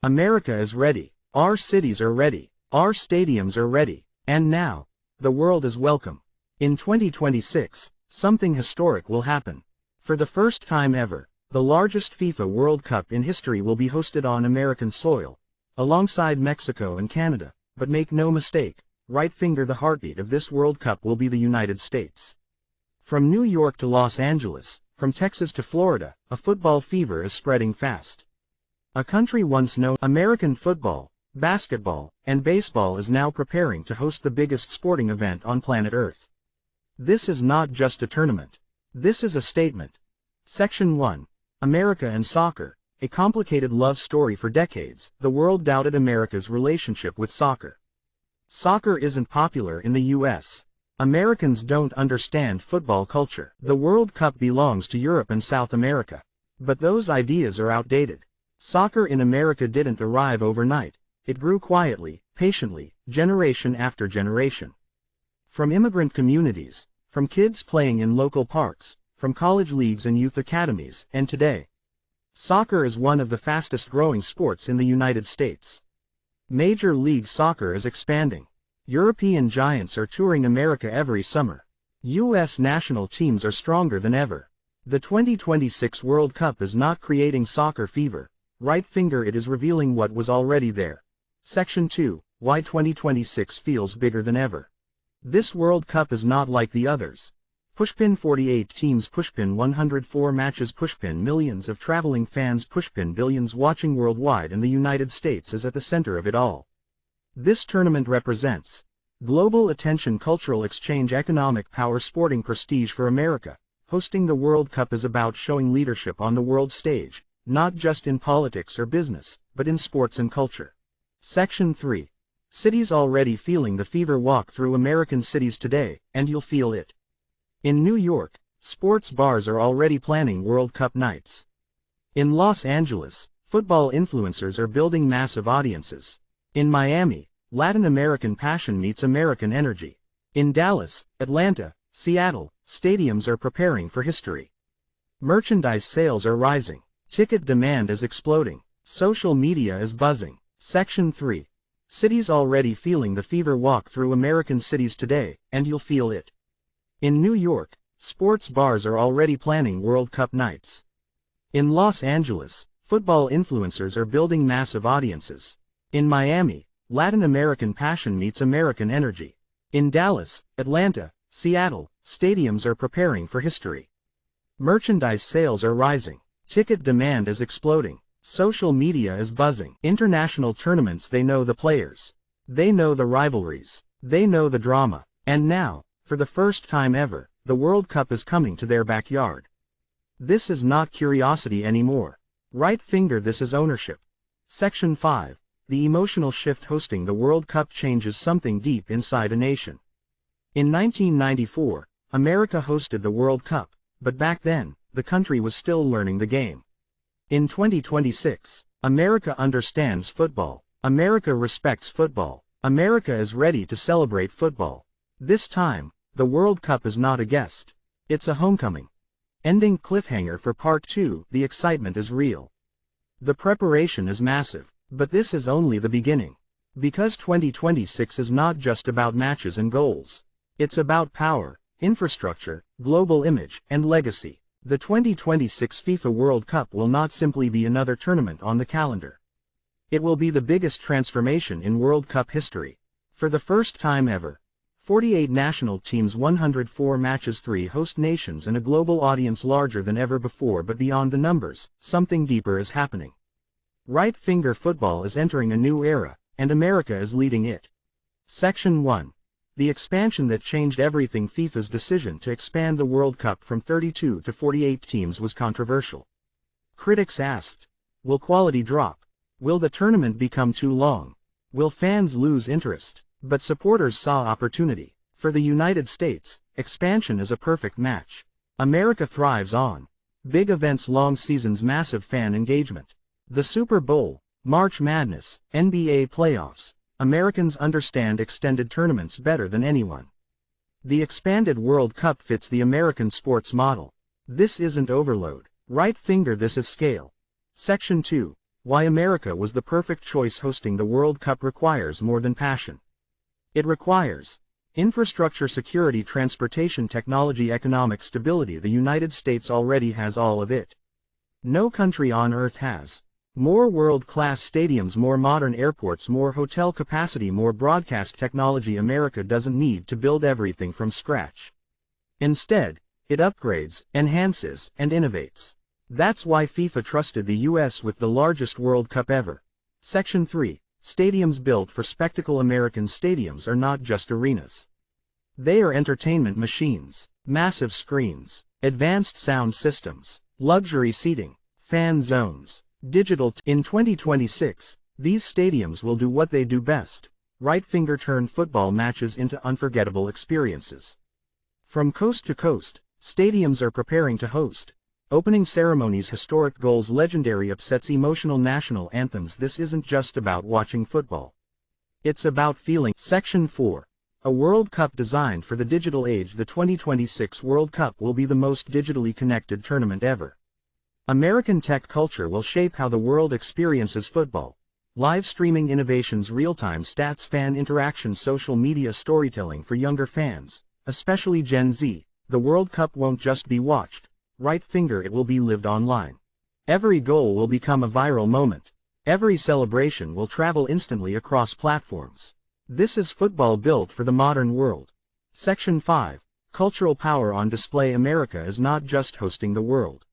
America is ready. Our cities are ready. Our stadiums are ready. And now, the world is welcome. In 2026, something historic will happen. For the first time ever, the largest FIFA World Cup in history will be hosted on American soil, alongside Mexico and Canada. But make no mistake, right finger, the heartbeat of this World Cup will be the United States. From New York to Los Angeles, from Texas to Florida, a football fever is spreading fast. A country once known American football, basketball, and baseball is now preparing to host the biggest sporting event on planet Earth. This is not just a tournament. This is a statement. Section 1. America and soccer, a complicated love story. For decades, the world doubted America's relationship with soccer. Soccer isn't popular in the U.S. Americans don't understand football culture. The World Cup belongs to Europe and South America. But those ideas are outdated. Soccer in America didn't arrive overnight. It grew quietly, patiently, generation after generation. From immigrant communities, from kids playing in local parks, from college leagues and youth academies, and today, soccer is one of the fastest growing sports in the United States. Major League Soccer is expanding. European giants are touring America every summer. U.S. national teams are stronger than ever. The 2026 World Cup is not creating soccer fever. Right finger, it is revealing what was already there. Section 2. Why 2026 feels bigger than ever. This World Cup is not like the others. Pushpin 48 teams, pushpin 104 matches, pushpin millions of traveling fans, pushpin billions watching worldwide, and the United States is at the center of it all. This tournament represents global attention, cultural exchange, economic power, sporting prestige for America. Hosting the World Cup is about showing leadership on the world stage, not just in politics or business, but in sports and culture. Section 3. Cities already feeling the fever. Walk through American cities today, and you'll feel it. In New York, sports bars are already planning World Cup nights. In Los Angeles, football influencers are building massive audiences. In Miami, Latin American passion meets American energy. In Dallas, Atlanta, Seattle, stadiums are preparing for history. Merchandise sales are rising. Ticket demand is exploding. Social media is buzzing. Section 3. Cities already feeling the fever. Walk through American cities today, and you'll feel it. In New York, sports bars are already planning World Cup nights. In Los Angeles, football influencers are building massive audiences. In Miami, Latin American passion meets American energy. In Dallas, Atlanta, Seattle, stadiums are preparing for history. Merchandise sales are rising. Ticket demand is exploding. Social media is buzzing. International tournaments, they know the players. They know the rivalries. They know the drama. And now, for the first time ever, the World Cup is coming to their backyard. This is not curiosity anymore. Right finger, this is ownership. Section 5. The emotional shift. Hosting the World Cup changes something deep inside a nation. In 1994, America hosted the World Cup, but back then, the country was still learning the game. In 2026, America understands football. America respects football. America is ready to celebrate football. This time, the World Cup is not a guest. It's a homecoming. Ending cliffhanger for Part 2, the excitement is real. The preparation is massive, but this is only the beginning. Because 2026 is not just about matches and goals. It's about power, infrastructure, global image, and legacy. The 2026 FIFA World Cup will not simply be another tournament on the calendar. It will be the biggest transformation in World Cup history. For the first time ever, 48 national teams, 104 matches, 3 host nations, and a global audience larger than ever before. But beyond the numbers, something deeper is happening. Right finger, football is entering a new era, and America is leading it. Section 1. The expansion that changed everything. FIFA's decision to expand the World Cup from 32 to 48 teams was controversial. Critics asked, will quality drop? Will the tournament become too long? Will fans lose interest? But supporters saw opportunity. For the United States, expansion is a perfect match. America thrives on big events, long seasons, massive fan engagement. The Super Bowl, March Madness, NBA playoffs. Americans understand extended tournaments better than anyone. The expanded World Cup fits the American sports model. This isn't overload. Right finger, this is scale. Section 2. Why America was the perfect choice. Hosting the World Cup requires more than passion. It requires infrastructure, security, transportation, technology, economic stability. The United States already has all of it. No country on earth has more world-class stadiums, more modern airports, more hotel capacity, more broadcast technology. America doesn't need to build everything from scratch. Instead, it upgrades, enhances, and innovates. That's why FIFA trusted the US with the largest World Cup ever. Section 3. Stadiums built for spectacle. American stadiums are not just arenas. They are entertainment machines. Massive screens, advanced sound systems, luxury seating, fan zones, digital. In 2026, these stadiums will do what they do best: right finger turn football matches into unforgettable experiences. From coast to coast, stadiums are preparing to host opening ceremonies, historic goals, legendary upsets, emotional national anthems. This isn't just about watching football. It's about feeling. Section 4. A World Cup designed for the digital age. The 2026 World Cup will be the most digitally connected tournament ever. American tech culture will shape how the world experiences football. Live streaming innovations, real-time stats, fan interaction, social media storytelling for younger fans, especially Gen Z. The World Cup won't just be watched, right finger, it will be lived online. Every goal will become a viral moment. Every celebration will travel instantly across platforms. This is football built for the modern world. Section 5. Cultural power on display. America is not just hosting the world.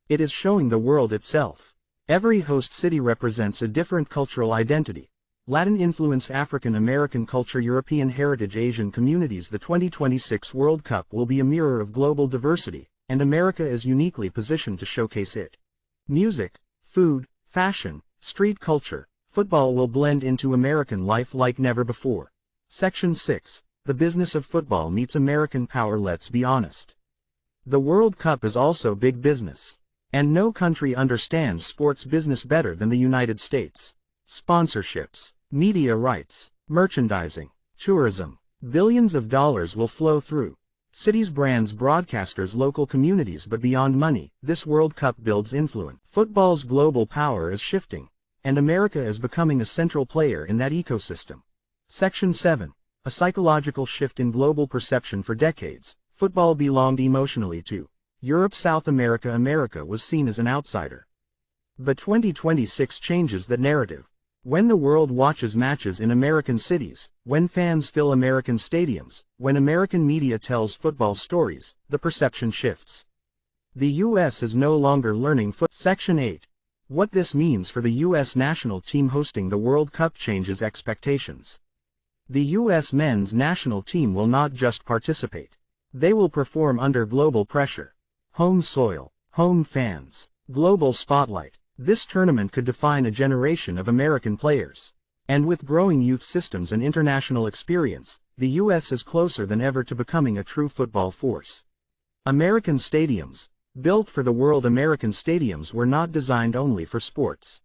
It is showing the world itself. Every host city represents a different cultural identity. Latin influence, African American culture, European heritage, Asian communities. The 2026 World Cup will be a mirror of global diversity, and America is uniquely positioned to showcase it. Music, food, fashion, street culture, football will blend into American life like never before. Section 6. The business of football meets American power. Let's be honest. The World Cup is also big business. And no country understands sports business better than the United States. Sponsorships, media rights, merchandising, tourism. Billions of dollars will flow through cities, brands, broadcasters, local communities. But beyond money, this World Cup builds influence. Football's global power is shifting, and America is becoming a central player in that ecosystem. Section 7. A psychological shift in global perception. For decades, football belonged emotionally to Europe, South America. America was seen as an outsider. But 2026 changes that narrative. When the world watches matches in American cities, when fans fill American stadiums, when American media tells football stories, the perception shifts. The U.S. is no longer learning football. Section 8. What this means for the U.S. national team hosting the World Cup changes expectations. The U.S. men's national team will not just participate. They will perform under global pressure. Home soil, home fans, global spotlight. This tournament could define a generation of American players. And with growing youth systems and international experience, the U.S. is closer than ever to becoming a true football force. American stadiums, built for the world. American stadiums were not designed only for sports.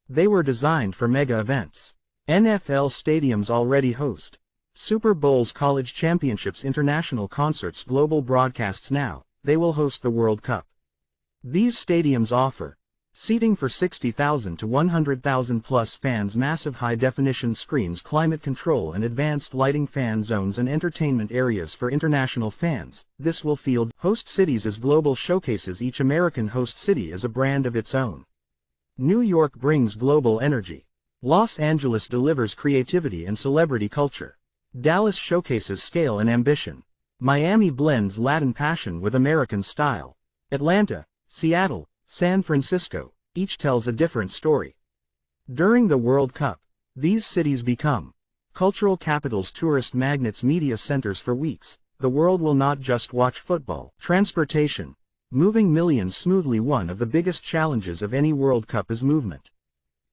They were designed for mega events. NFL stadiums already host Super Bowls, college championships, international concerts, global broadcasts. Now, they will host the World Cup. These stadiums offer seating for 60,000 to 100,000 plus fans, massive high-definition screens, climate control and advanced lighting, fan zones and entertainment areas for international fans. This will field host cities as global showcases. Each American host city is a brand of its own. New York brings global energy. Los Angeles delivers creativity and celebrity culture. Dallas showcases scale and ambition. Miami blends Latin passion with American style. Atlanta, Seattle, San Francisco, each tells a different story. During the World Cup, these cities become cultural capitals, tourist magnets, media centers. For weeks, the world will not just watch football. Transportation, moving millions smoothly. One of the biggest challenges of any World Cup is movement.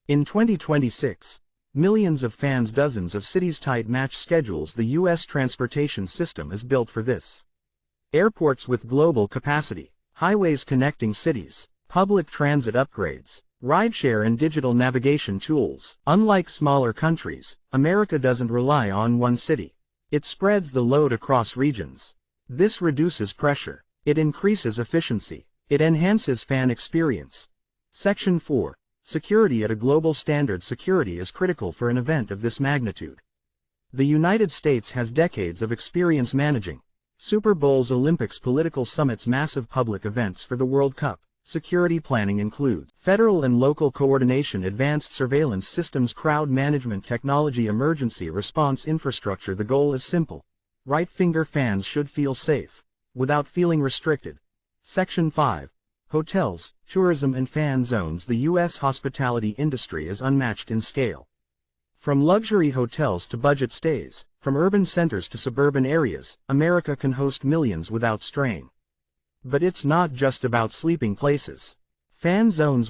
In 2026, millions of fans, dozens of cities, tight match schedules. The U.S. transportation system is built for this. Airports with global capacity, highways connecting cities, public transit upgrades, rideshare and digital navigation tools. Unlike smaller countries, America doesn't rely on one city. It spreads the load across regions. This reduces pressure. It increases efficiency. It enhances fan experience. Section 4. Security at a global standard. Security is critical for an event of this magnitude. The United States has decades of experience managing Super Bowls, Olympics, political summits, massive public events. For the World Cup, security planning includes federal and local coordination, advanced surveillance systems, crowd management technology, emergency response infrastructure. The goal is simple. Right finger fans should feel safe, without feeling restricted. Section 5. Hotels, tourism and fan zones. The U.S. hospitality industry is unmatched in scale. From luxury hotels to budget stays, from urban centers to suburban areas, America can host millions without strain. But it's not just about sleeping places. Fan zones